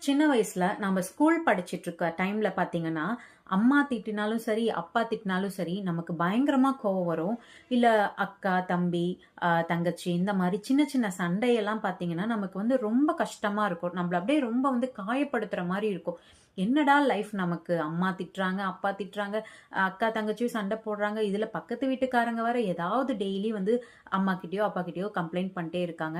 சின்ன வயசுல நம்ம ஸ்கூல் படிச்சிட்டு இருக்க டைம்ல பாத்தீங்கன்னா, அம்மா திட்டினாலும் சரி, அப்பா திட்டினாலும் சரி, நமக்கு பயங்கரமா கோவம் வரும். இல்ல அக்கா, தம்பி, தங்கச்சி இந்த மாரி சின்ன சின்ன சண்டையெல்லாம் பாத்தீங்கன்னா, நமக்கு வந்து ரொம்ப கஷ்டமா இருக்கும். நம்மள அப்படியே ரொம்ப வந்து காயப்படுத்துற மாரி இருக்கும். என்னடா லைஃப் நமக்கு அம்மா திட்டுறாங்க, அப்பா திட்டுறாங்க, அக்கா, தங்கச்சியும் சண்டை போடுறாங்க. இதுல பக்கத்து வீட்டுக்காரங்க வேற ஏதாவது டெய்லி வந்து அம்மா கிட்டயோ, அப்பா கிட்டயோ கம்ப்ளைண்ட் பண்ணிட்டே இருக்காங்க.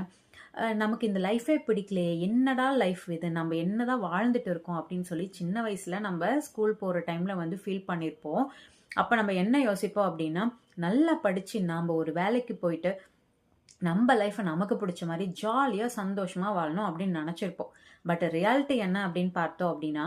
நமக்கு இந்த லைஃபே பிடிக்கலையே, என்னடா லைஃப் இது, நம்ம என்னதான் வாழ்ந்துட்டு இருக்கோம் அப்படின்னு சொல்லி சின்ன வயசுல நம்ம ஸ்கூல் போற டைம்ல வந்து ஃபீல் பண்ணியிருப்போம். அப்ப நம்ம என்ன யோசிப்போம் அப்படின்னா, நல்லா படிச்சு நாம ஒரு வேலைக்கு போயிட்டு நம்ம லைஃப நமக்கு பிடிச்ச மாதிரி ஜாலியா சந்தோஷமா வாழணும் அப்படின்னு நினைச்சிருப்போம். பட் ரியாலிட்டி என்ன அப்படின்னு பார்த்தோம் அப்படின்னா,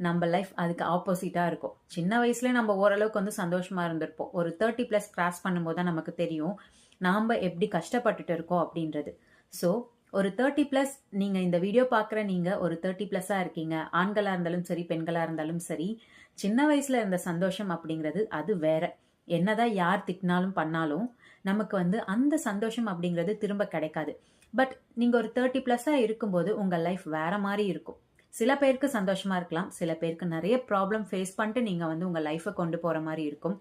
நம்ம லைஃப் அதுக்கு ஆப்போசிட்டா இருக்கும். சின்ன வயசுல நம்ம ஓரளவுக்கு வந்து சந்தோஷமா இருந்திருப்போம். ஒரு 30 பிளஸ் கிராஸ் பண்ணும்போது தான் நமக்கு தெரியும் நாம எப்படி கஷ்டப்பட்டுட்டு இருக்கோம் அப்படின்றது. ஸோ ஒரு 30 பிளஸ், நீங்க இந்த வீடியோ பார்க்குற நீங்க ஒரு 30 பிளஸ்ஸா இருக்கீங்க. ஆண்களா இருந்தாலும் சரி, பெண்களா இருந்தாலும் சரி, சின்ன வயசுல இருந்த சந்தோஷம் அப்படிங்கிறது அது வேற. என்னதான் யார் திட்டினாலும் பண்ணாலும் நமக்கு வந்து அந்த சந்தோஷம் அப்படிங்கிறது திரும்ப கிடைக்காது. பட் நீங்க ஒரு 30 பிளஸ்ஸா இருக்கும்போது உங்க லைஃப் வேற மாதிரி இருக்கும். சில பேருக்கு சந்தோஷமா இருக்கலாம், சில பேருக்கு நிறைய ப்ராப்ளம் ஃபேஸ் பண்ணிட்டு நீங்க வந்து உங்க லைஃபை கொண்டு போற மாதிரி இருக்கும்.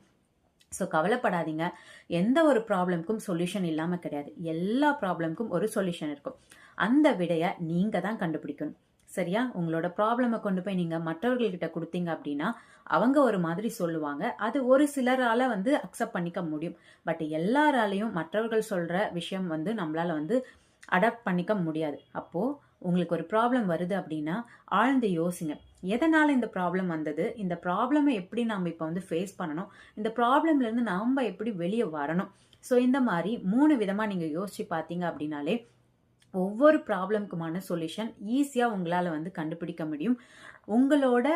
ஸோ கவலைப்படாதீங்க. எந்த ஒரு ப்ராப்ளம்க்கும் சொல்யூஷன் இல்லாம கிடையாது. எல்லா ப்ராப்ளம்க்கும் ஒரு சொல்யூஷன் இருக்கும். அந்த விடைய நீங்க தான் கண்டுபிடிக்கணும். சரியா? உங்களோட ப்ராப்ளம கொண்டு போய் நீங்க மற்றவர்கள்கிட்ட குடுத்தீங்க அப்படின்னா, அவங்க ஒரு மாதிரி சொல்லுவாங்க. அது ஒரு சிலரால வந்து அக்செப்ட் பண்ணிக்க முடியும். பட் எல்லாராலையும் மற்றவர்கள் சொல்ற விஷயம் வந்து நம்மளால வந்து அடாப்ட் பண்ணிக்க முடியாது. அப்போ உங்களுக்கு ஒரு ப்ராப்ளம் வருது அப்படின்னா, ஆழ்ந்து யோசிங்க. எதனால இந்த ப்ராப்ளம் வந்தது? இந்த ப்ராப்ளம எப்படி நாம இப்ப வந்து ஃபேஸ் பண்ணணும்? இந்த ப்ராப்ளம்ல இருந்து நாம எப்படி வெளிய வரணும்? ஸோ இந்த மாரி 3 விதமா நீங்க யோசிச்சு பார்த்தீங்க அப்படின்னாலே, ஒவ்வொரு ப்ராப்ளம்க்குமான சொல்யூஷன் ஈஸியா உங்களால வந்து கண்டுபிடிக்க முடியும். உங்களோட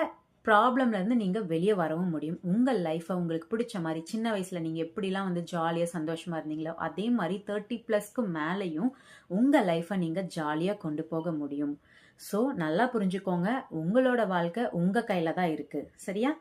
ப்ராப்ளம்ல இருந்து நீங்க வெளிய வரவும் முடியும். உங்க லைஃப உங்களுக்கு பிடிச்ச மாரி சின்ன வயசுல நீங்க எப்படிலாம் வந்து ஜாலியா சந்தோஷமா இருந்தீங்களோ, அதே மாரி 30 பிளஸ்க்கு மேலயும் உங்க லைஃப நீங்க ஜாலியா கொண்டு போக முடியும். ஸோ நல்லா புரிஞ்சுக்கோங்க. உங்களோட வாழ்க்கை உங்க கையில தான் இருக்கு. சரியா?